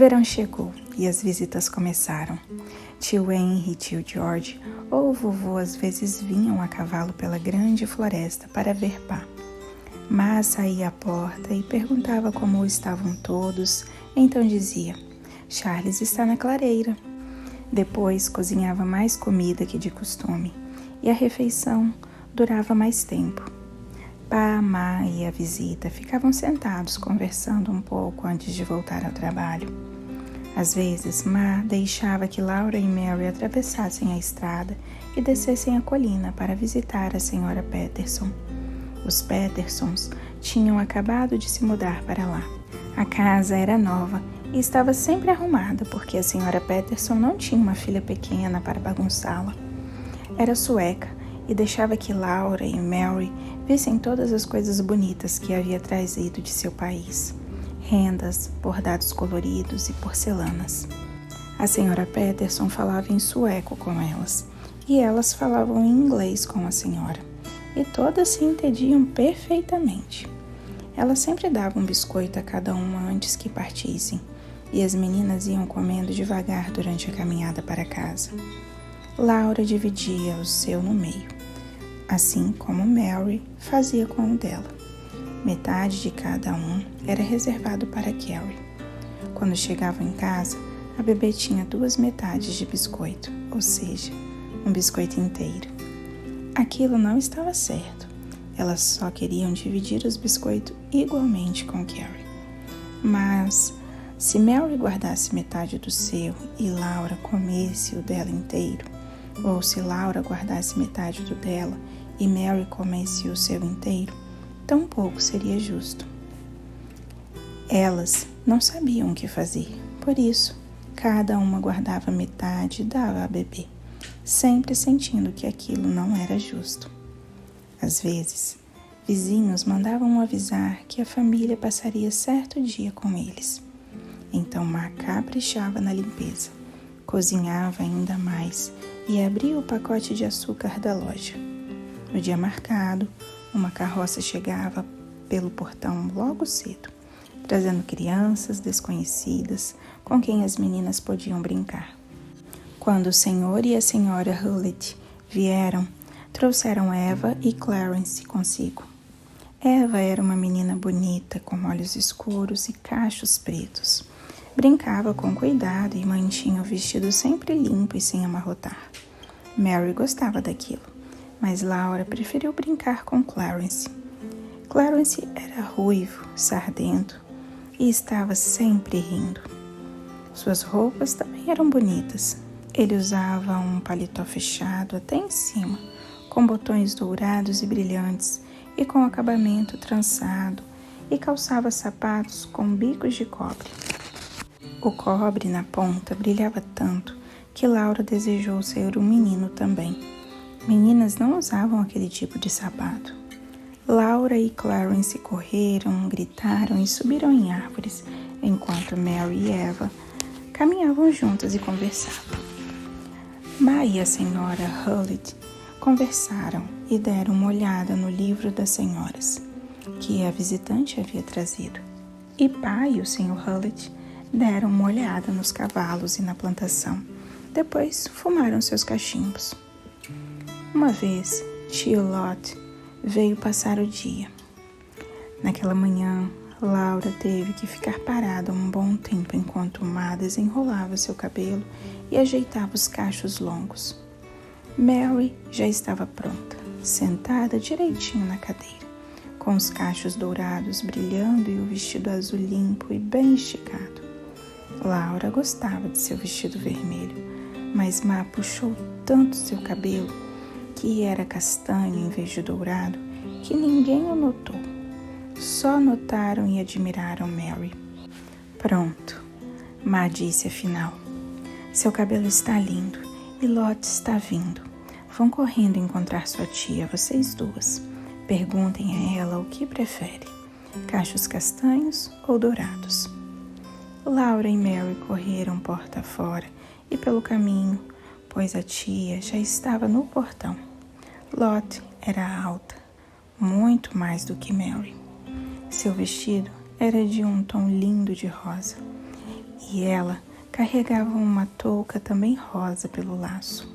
verão chegou e as visitas começaram. Tio Henry e tio George ou o vovô às vezes vinham a cavalo pela grande floresta para ver pá. Ma saía à porta e perguntava como estavam todos, então dizia: Charles está na clareira. Depois cozinhava mais comida que de costume e a refeição durava mais tempo. Pá, Ma e a visita ficavam sentados conversando um pouco antes de voltar ao trabalho. Às vezes, Ma deixava que Laura e Mary atravessassem a estrada e descessem a colina para visitar a senhora Peterson. Os Petersons tinham acabado de se mudar para lá. A casa era nova e estava sempre arrumada porque a senhora Peterson não tinha uma filha pequena para bagunçá-la. Era sueca e deixava que Laura e Mary vissem todas as coisas bonitas que havia trazido de seu país. Rendas, bordados coloridos e porcelanas. A senhora Peterson falava em sueco com elas, e elas falavam em inglês com a senhora, e todas se entendiam perfeitamente. Ela sempre dava um biscoito a cada uma antes que partissem, e as meninas iam comendo devagar durante a caminhada para casa. Laura dividia o seu no meio, assim como Mary fazia com o dela. Metade de cada um era reservado para Carrie. Quando chegavam em casa, a bebê tinha 2 metades de biscoito, ou seja, um biscoito inteiro. Aquilo não estava certo. Elas só queriam dividir os biscoitos igualmente com Carrie. Mas, se Mary guardasse metade do seu e Laura comesse o dela inteiro, ou se Laura guardasse metade do dela e Mary comesse o seu inteiro, tampouco seria justo. Elas não sabiam o que fazer, por isso, cada uma guardava metade e dava a bebê, sempre sentindo que aquilo não era justo. Às vezes, vizinhos mandavam avisar que a família passaria certo dia com eles. Então Ma caprichava na limpeza, cozinhava ainda mais e abria o pacote de açúcar da loja. No dia marcado, uma carroça chegava pelo portão logo cedo, trazendo crianças desconhecidas com quem as meninas podiam brincar. Quando o senhor e a senhora Hewlett vieram, trouxeram Eva e Clarence consigo. Eva era uma menina bonita, com olhos escuros e cachos pretos. Brincava com cuidado e mantinha o vestido sempre limpo e sem amarrotar. Mary gostava daquilo, mas Laura preferiu brincar com Clarence. Clarence era ruivo, sardento e estava sempre rindo. Suas roupas também eram bonitas. Ele usava um paletó fechado até em cima, com botões dourados e brilhantes e com acabamento trançado, e calçava sapatos com bicos de cobre. O cobre na ponta brilhava tanto que Laura desejou ser um menino também. Meninas não usavam aquele tipo de sapato. Laura e Clarence correram, gritaram e subiram em árvores, enquanto Mary e Eva caminhavam juntas e conversavam. Ma e a senhora Hewlett conversaram e deram uma olhada no livro das senhoras, que a visitante havia trazido. E Pa e o Sr. Hewlett deram uma olhada nos cavalos e na plantação. Depois fumaram seus cachimbos. Uma vez, tio Lot veio passar o dia. Naquela manhã, Laura teve que ficar parada um bom tempo enquanto Ma desenrolava seu cabelo e ajeitava os cachos longos. Mary já estava pronta, sentada direitinho na cadeira, com os cachos dourados brilhando e o vestido azul limpo e bem esticado. Laura gostava de seu vestido vermelho, mas Ma puxou tanto seu cabelo, que era castanho em vez de dourado, que ninguém o notou. Só notaram e admiraram Mary. Pronto, Ma disse afinal. Seu cabelo está lindo e Lot está vindo. Vão correndo encontrar sua tia, vocês duas. Perguntem a ela o que prefere, cachos castanhos ou dourados. Laura e Mary correram porta fora e pelo caminho, pois a tia já estava no portão. Lot era alta, muito mais do que Mary. Seu vestido era de um tom lindo de rosa e ela carregava uma touca também rosa pelo laço.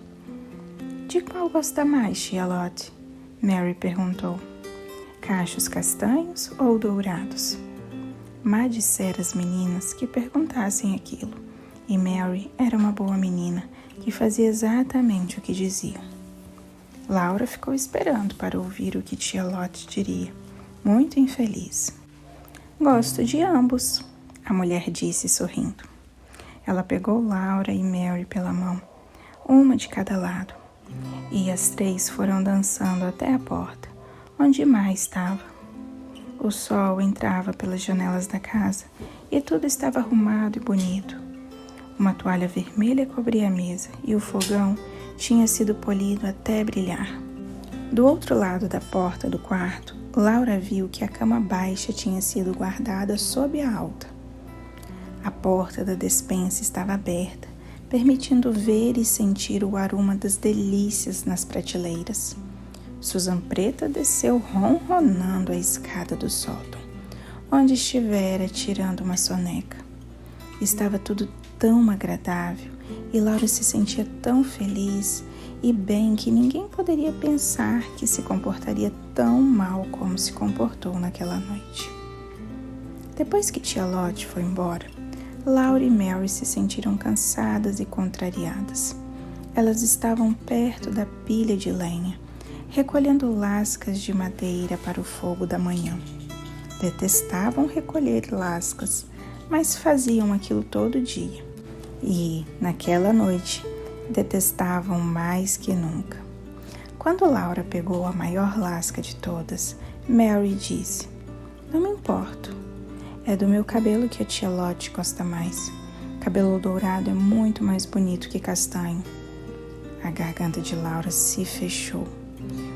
De qual gosta mais, Charlotte? Mary perguntou. Cachos castanhos ou dourados? Má dissera as meninas que perguntassem aquilo, e Mary era uma boa menina que fazia exatamente o que diziam. Laura ficou esperando para ouvir o que Charlotte diria, muito infeliz. Gosto de ambos, a mulher disse sorrindo. Ela pegou Laura e Mary pela mão, uma de cada lado, e as três foram dançando até a porta, onde Má estava. O sol entrava pelas janelas da casa e tudo estava arrumado e bonito. Uma toalha vermelha cobria a mesa e o fogão tinha sido polido até brilhar. Do outro lado da porta do quarto, Laura viu que a cama baixa tinha sido guardada sob a alta. A porta da despensa estava aberta, permitindo ver e sentir o aroma das delícias nas prateleiras. Susan Preta desceu ronronando a escada do sótão, onde estivera tirando uma soneca. Estava tudo tão agradável e Laura se sentia tão feliz e bem que ninguém poderia pensar que se comportaria tão mal como se comportou naquela noite. Depois que tia Lottie foi embora, Laura e Mary se sentiram cansadas e contrariadas. Elas estavam perto da pilha de lenha, recolhendo lascas de madeira para o fogo da manhã. Detestavam recolher lascas, mas faziam aquilo todo dia. E, naquela noite, detestavam mais que nunca. Quando Laura pegou a maior lasca de todas, Mary disse: Não me importo. É do meu cabelo que a tia Lottie gosta mais. Cabelo dourado é muito mais bonito que castanho. A garganta de Laura se fechou,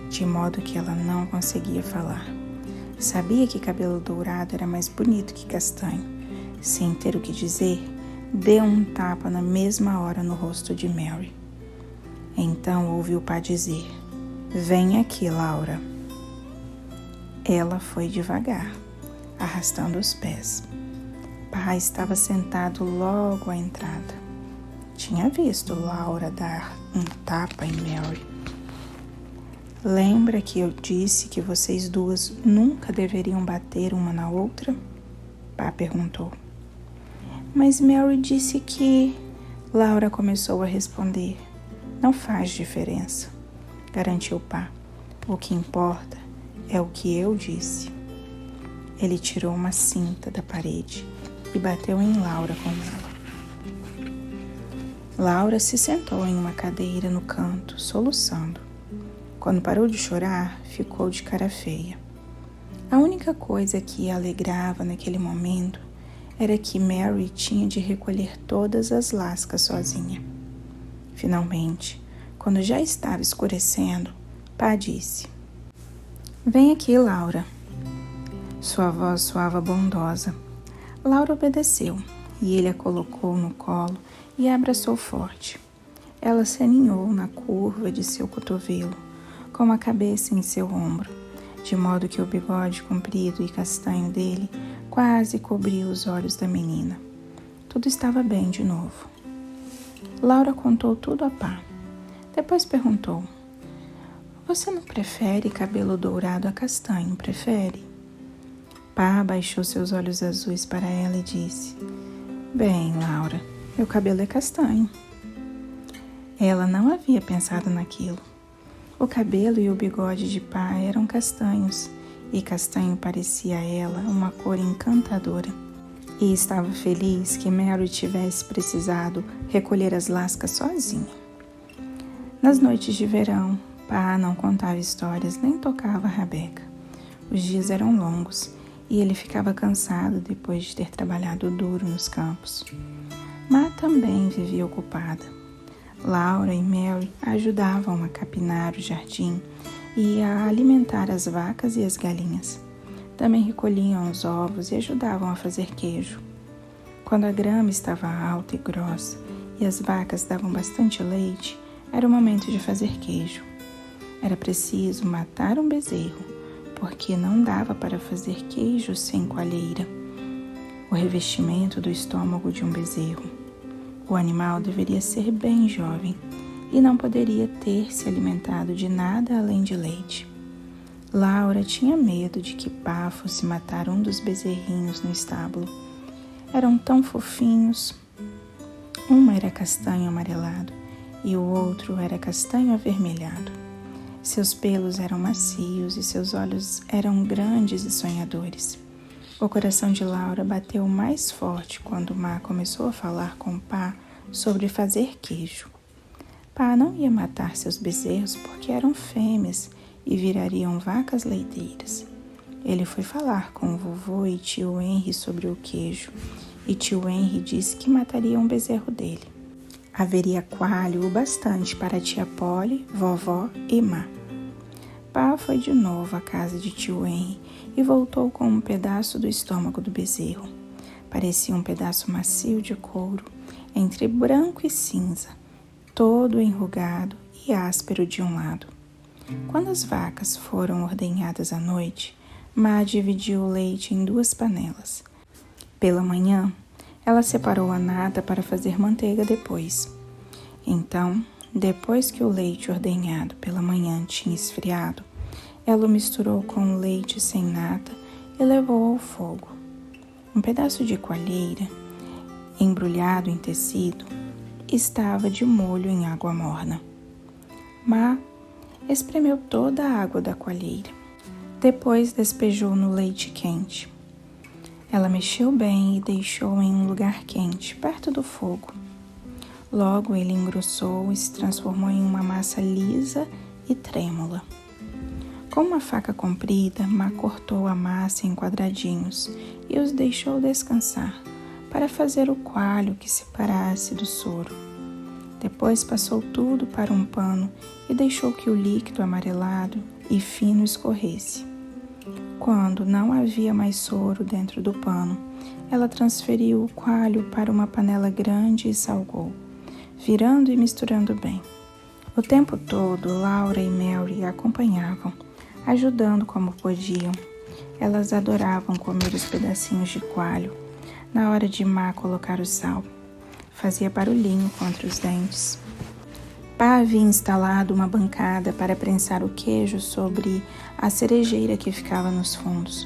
de modo que ela não conseguia falar. Sabia que cabelo dourado era mais bonito que castanho. Sem ter o que dizer, deu um tapa na mesma hora no rosto de Mary. Então ouviu o pai dizer: Vem aqui, Laura. Ela foi devagar, arrastando os pés. Pai estava sentado logo à entrada. Tinha visto Laura dar um tapa em Mary. Lembra que eu disse que vocês duas nunca deveriam bater uma na outra? Pá perguntou. Mas Mary disse que... Laura começou a responder. Não faz diferença, garantiu Pá. O que importa é o que eu disse. Ele tirou uma cinta da parede e bateu em Laura com ela. Laura se sentou em uma cadeira no canto, soluçando. Quando parou de chorar, ficou de cara feia. A única coisa que a alegrava naquele momento era que Mary tinha de recolher todas as lascas sozinha. Finalmente, quando já estava escurecendo, Pá disse: Vem aqui, Laura. Sua voz soava bondosa. Laura obedeceu e ele a colocou no colo e a abraçou forte. Ela se aninhou na curva de seu cotovelo, com a cabeça em seu ombro, de modo que o bigode comprido e castanho dele quase cobria os olhos da menina. Tudo estava bem de novo. Laura contou tudo a Pá. Depois perguntou: Você não prefere cabelo dourado a castanho, prefere? Pá baixou seus olhos azuis para ela e disse: Bem, Laura, meu cabelo é castanho. Ela não havia pensado naquilo. O cabelo e o bigode de Pá eram castanhos, e castanho parecia a ela uma cor encantadora. E estava feliz que Mary tivesse precisado recolher as lascas sozinha. Nas noites de verão, Pá não contava histórias nem tocava a rabeca. Os dias eram longos e ele ficava cansado depois de ter trabalhado duro nos campos. Má também vivia ocupada. Laura e Mary ajudavam a capinar o jardim e a alimentar as vacas e as galinhas. Também recolhiam os ovos e ajudavam a fazer queijo. Quando a grama estava alta e grossa e as vacas davam bastante leite, era o momento de fazer queijo. Era preciso matar um bezerro, porque não dava para fazer queijo sem coalheira. o revestimento do estômago de um bezerro. O animal deveria ser bem jovem e não poderia ter se alimentado de nada além de leite. Laura tinha medo de que Pá fosse matar um dos bezerrinhos no estábulo. Eram tão fofinhos. Um era castanho amarelado e o outro era castanho avermelhado. Seus pelos eram macios e seus olhos eram grandes e sonhadores. O coração de Laura bateu mais forte quando Má começou a falar com Pá sobre fazer queijo. Pá não ia matar seus bezerros porque eram fêmeas e virariam vacas leiteiras. Ele foi falar com o vovô e tio Henry sobre o queijo, e tio Henry disse que mataria um bezerro dele. Haveria coalho o bastante para tia Polly, vovó e Má. Pá foi de novo à casa de tio Henry e voltou com um pedaço do estômago do bezerro. Parecia um pedaço macio de couro, entre branco e cinza, todo enrugado e áspero de um lado. Quando as vacas foram ordenhadas à noite, Má dividiu o leite em 2 panelas. Pela manhã, ela separou a nata para fazer manteiga depois. Então, depois que o leite ordenhado pela manhã tinha esfriado, ela o misturou com o leite sem nata e levou ao fogo. Um pedaço de coalheira, embrulhado em tecido, estava de molho em água morna. Má espremeu toda a água da coalheira. Depois despejou no leite quente. Ela mexeu bem e deixou em um lugar quente, perto do fogo. Logo ele engrossou e se transformou em uma massa lisa e trêmula. Com uma faca comprida, Má cortou a massa em quadradinhos e os deixou descansar para fazer o coalho que separasse do soro. Depois passou tudo para um pano e deixou que o líquido amarelado e fino escorresse. Quando não havia mais soro dentro do pano, ela transferiu o coalho para uma panela grande e salgou, virando e misturando bem. O tempo todo, Laura e Mary a acompanhavam, ajudando como podiam. Elas adoravam comer os pedacinhos de coalho. Na hora de Má colocar o sal, fazia barulhinho contra os dentes. Pá havia instalado uma bancada para prensar o queijo sobre a cerejeira que ficava nos fundos.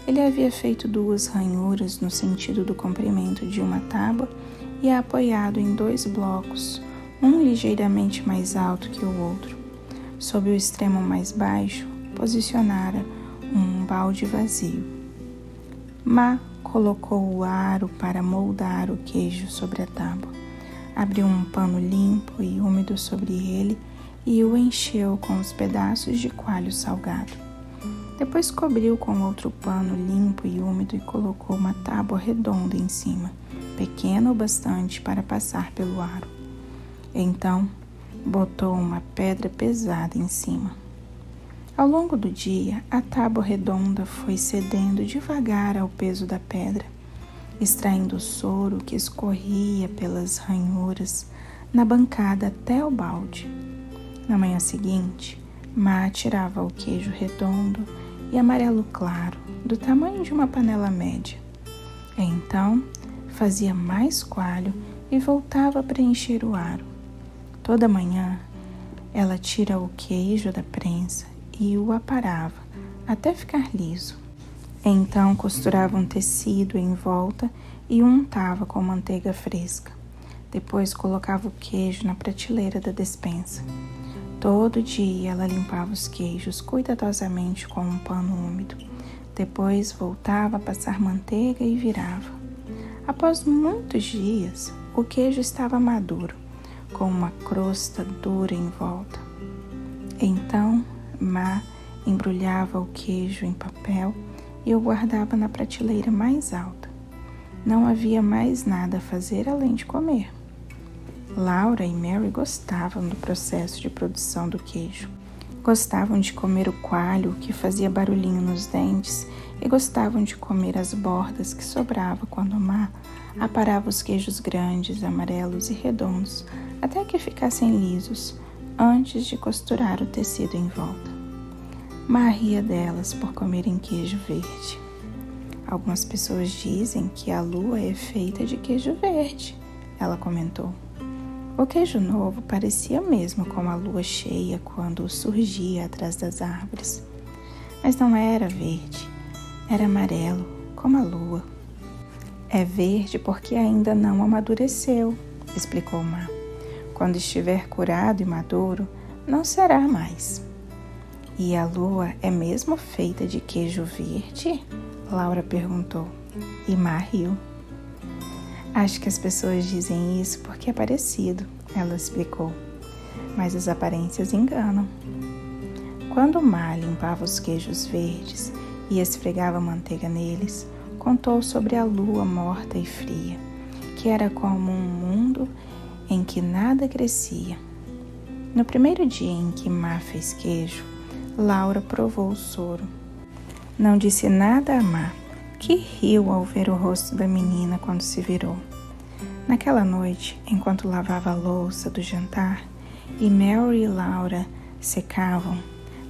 Ele havia feito 2 ranhuras no sentido do comprimento de uma tábua e a apoiado em 2 blocos, um ligeiramente mais alto que o outro. Sob o extremo mais baixo, posicionara um balde vazio. Má colocou o aro para moldar o queijo sobre a tábua. Abriu um pano limpo e úmido sobre ele e o encheu com os pedaços de coalho salgado. Depois cobriu com outro pano limpo e úmido e colocou uma tábua redonda em cima, pequena o bastante para passar pelo aro. Então, botou uma pedra pesada em cima. Ao longo do dia, a tábua redonda foi cedendo devagar ao peso da pedra, extraindo o soro que escorria pelas ranhuras na bancada até o balde. Na manhã seguinte, Má tirava o queijo redondo e amarelo claro, do tamanho de uma panela média. Então, fazia mais coalho e voltava a preencher o aro. Toda manhã, ela tira o queijo da prensa e o aparava até ficar liso. Então costurava um tecido em volta e o untava com manteiga fresca. Depois colocava o queijo na prateleira da despensa. Todo dia ela limpava os queijos cuidadosamente com um pano úmido. Depois voltava a passar manteiga e virava. Após muitos dias, o queijo estava maduro, com uma crosta dura em volta. Então, Má embrulhava o queijo em papel e o guardava na prateleira mais alta. Não havia mais nada a fazer além de comer. Laura e Mary gostavam do processo de produção do queijo. Gostavam de comer o coalho que fazia barulhinho nos dentes e gostavam de comer as bordas que sobrava quando Má aparava os queijos grandes, amarelos e redondos até que ficassem lisos antes de costurar o tecido em volta. Má ria delas por comerem queijo verde. Algumas pessoas dizem que a lua é feita de queijo verde, ela comentou. O queijo novo parecia mesmo com a lua cheia quando surgia atrás das árvores. Mas não era verde, era amarelo, como a lua. É verde porque ainda não amadureceu, explicou Ma. Quando estiver curado e maduro, não será mais. E a lua é mesmo feita de queijo verde? Laura perguntou. E Ma riu. Acho que as pessoas dizem isso porque é parecido, ela explicou. Mas as aparências enganam. Quando Ma limpava os queijos verdes e esfregava manteiga neles, contou sobre a lua morta e fria, que era como um mundo em que nada crescia. No primeiro dia em que Ma fez queijo, Laura provou o soro. Não disse nada a Ma, que riu ao ver o rosto da menina quando se virou. Naquela noite, enquanto lavava a louça do jantar e Mary e Laura secavam,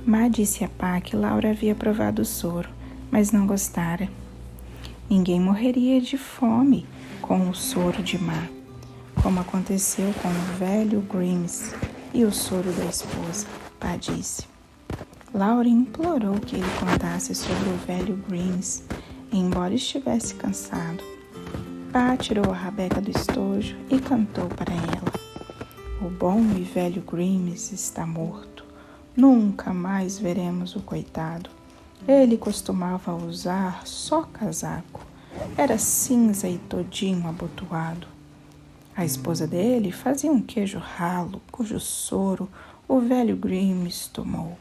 Ma disse a Pa que Laura havia provado o soro, mas não gostara. Ninguém morreria de fome com o soro de Ma, como aconteceu com o velho Grimes e o soro da esposa, Pa disse. Laura implorou que ele contasse sobre o velho Grimes, embora estivesse cansado. Pa tirou a rabeca do estojo e cantou para ela. O bom e velho Grimes está morto. Nunca mais veremos o coitado. Ele costumava usar só casaco. Era cinza e todinho abotoado. A esposa dele fazia um queijo ralo, cujo soro o velho Grimes tomou.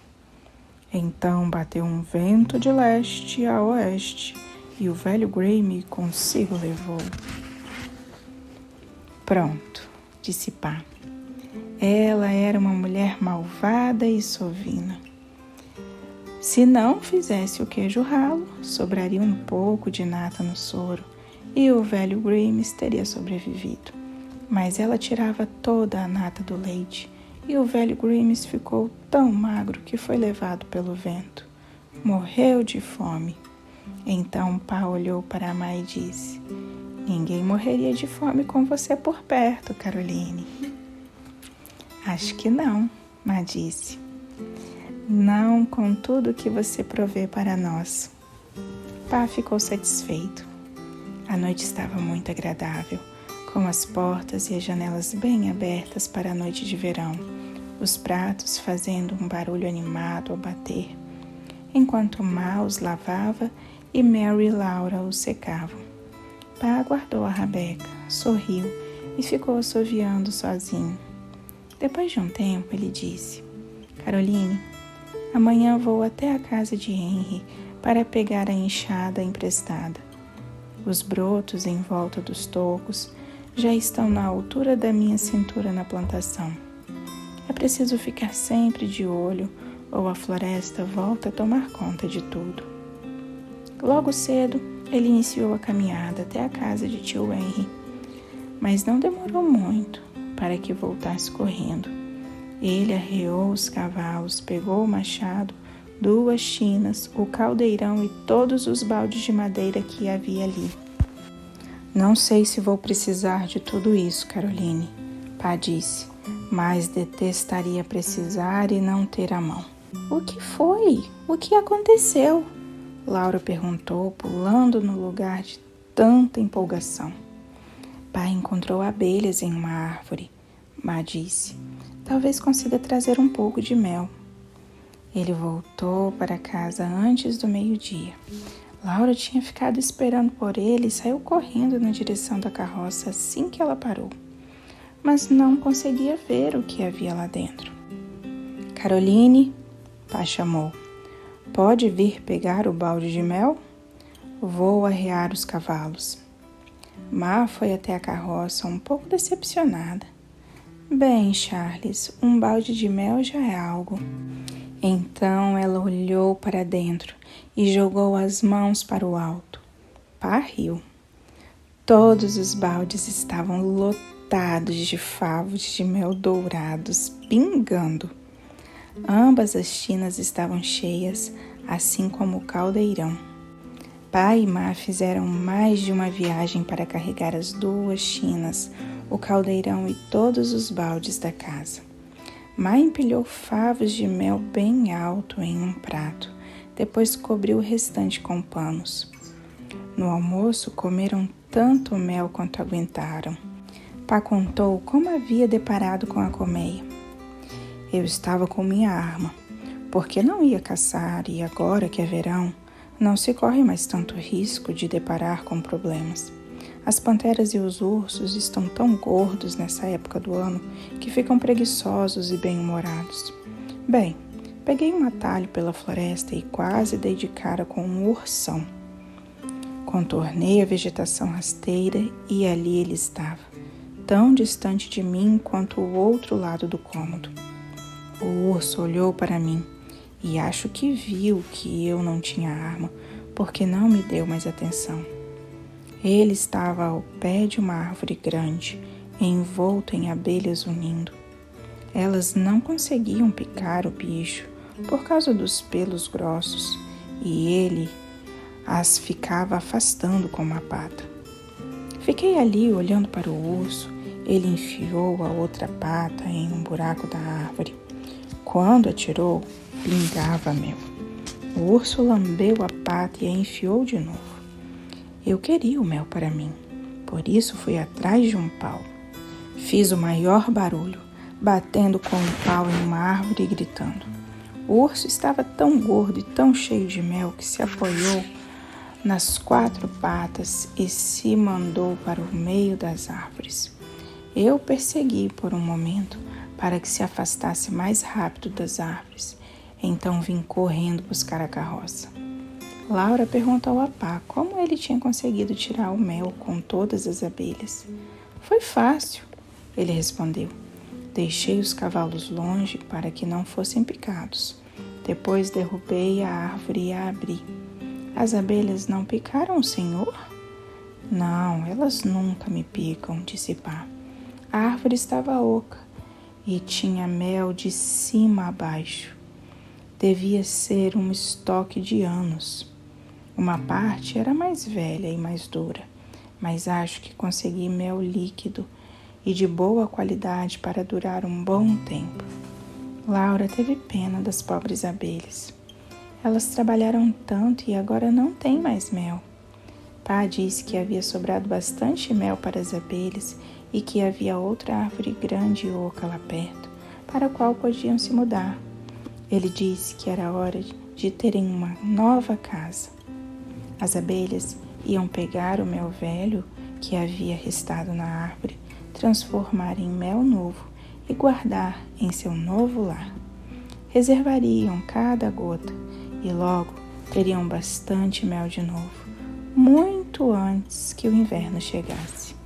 Então bateu um vento de leste a oeste e o velho Grimes consigo levou. Pronto, disse Pa. Ela era uma mulher malvada e sovina. Se não fizesse o queijo ralo, sobraria um pouco de nata no soro e o velho Grimes teria sobrevivido. Mas ela tirava toda a nata do leite e o velho Grimes ficou tão magro que foi levado pelo vento. Morreu de fome. Então Pa olhou para Ma e disse: Ninguém morreria de fome com você por perto, Caroline. Acho que não, Ma disse. Não com tudo que você provê para nós. Pa ficou satisfeito. A noite estava muito agradável, com as portas e as janelas bem abertas para a noite de verão, os pratos fazendo um barulho animado ao bater, enquanto Ma os lavava e Mary e Laura os secavam. Pa guardou a rabeca, sorriu e ficou assoviando sozinho. Depois de um tempo, ele disse: Caroline, amanhã vou até a casa de Henry para pegar a enxada emprestada. Os brotos em volta dos tocos já estão na altura da minha cintura na plantação. É preciso ficar sempre de olho ou a floresta volta a tomar conta de tudo. Logo cedo, ele iniciou a caminhada até a casa de tio Henry, mas não demorou muito para que voltasse correndo. Ele arreou os cavalos, pegou o machado, 2 chinas, o caldeirão e todos os baldes de madeira que havia ali. Não sei se vou precisar de tudo isso, Caroline, Pa disse, mas detestaria precisar e não ter à mão. O que foi? O que aconteceu? Laura perguntou, pulando no lugar de tanta empolgação. Pa encontrou abelhas em uma árvore, Ma disse. Talvez consiga trazer um pouco de mel. Ele voltou para casa antes do meio-dia. Laura tinha ficado esperando por ele e saiu correndo na direção da carroça assim que ela parou. Mas não conseguia ver o que havia lá dentro. Caroline, Pa chamou. Pode vir pegar o balde de mel? Vou arrear os cavalos. Ma foi até a carroça um pouco decepcionada. Bem, Charles, um balde de mel já é algo. Então ela olhou para dentro e jogou as mãos para o alto. Pa riu. Todos os baldes estavam lotados de favos de mel dourados, pingando. Ambas as tinas estavam cheias, assim como o caldeirão. Pai e Má fizeram mais de uma viagem para carregar as 2 chinas, o caldeirão e todos os baldes da casa. Má empilhou favos de mel bem alto em um prato, depois cobriu o restante com panos. No almoço, comeram tanto mel quanto aguentaram. Pá contou como havia deparado com a colmeia. Eu estava com minha arma, porque não ia caçar e agora que é verão, não se corre mais tanto risco de deparar com problemas. As panteras e os ursos estão tão gordos nessa época do ano que ficam preguiçosos e bem-humorados. Bem, peguei um atalho pela floresta e quase dei de cara com um ursão. Contornei a vegetação rasteira e ali ele estava, tão distante de mim quanto o outro lado do cômodo. O urso olhou para mim e acho que viu que eu não tinha arma, porque não me deu mais atenção. Ele estava ao pé de uma árvore grande, envolto em abelhas unindo. Elas não conseguiam picar o bicho por causa dos pelos grossos e ele as ficava afastando com uma pata. Fiquei ali olhando para o urso. Ele enfiou a outra pata em um buraco da árvore. Quando atirou, pingava mel. O urso lambeu a pata e a enfiou de novo. Eu queria o mel para mim, por isso fui atrás de um pau. Fiz o maior barulho, batendo com o pau em uma árvore e gritando. O urso estava tão gordo e tão cheio de mel que se apoiou nas 4 patas e se mandou para o meio das árvores. Eu persegui por um momento para que se afastasse mais rápido das árvores. Então vim correndo buscar a carroça. Laura perguntou a Pá como ele tinha conseguido tirar o mel com todas as abelhas. Foi fácil, ele respondeu. Deixei os cavalos longe para que não fossem picados. Depois derrubei a árvore e a abri. As abelhas não picaram o senhor? Não, elas nunca me picam, disse Pá. A árvore estava oca e tinha mel de cima a baixo. Devia ser um estoque de anos. Uma parte era mais velha e mais dura, mas acho que consegui mel líquido e de boa qualidade para durar um bom tempo. Laura teve pena das pobres abelhas. Elas trabalharam tanto e agora não têm mais mel. Pá disse que havia sobrado bastante mel para as abelhas e que havia outra árvore grande e oca lá perto, para a qual podiam se mudar. Ele disse que era hora de terem uma nova casa. As abelhas iam pegar o mel velho que havia restado na árvore, transformar em mel novo e guardar em seu novo lar. Reservariam cada gota e logo teriam bastante mel de novo, muito antes que o inverno chegasse.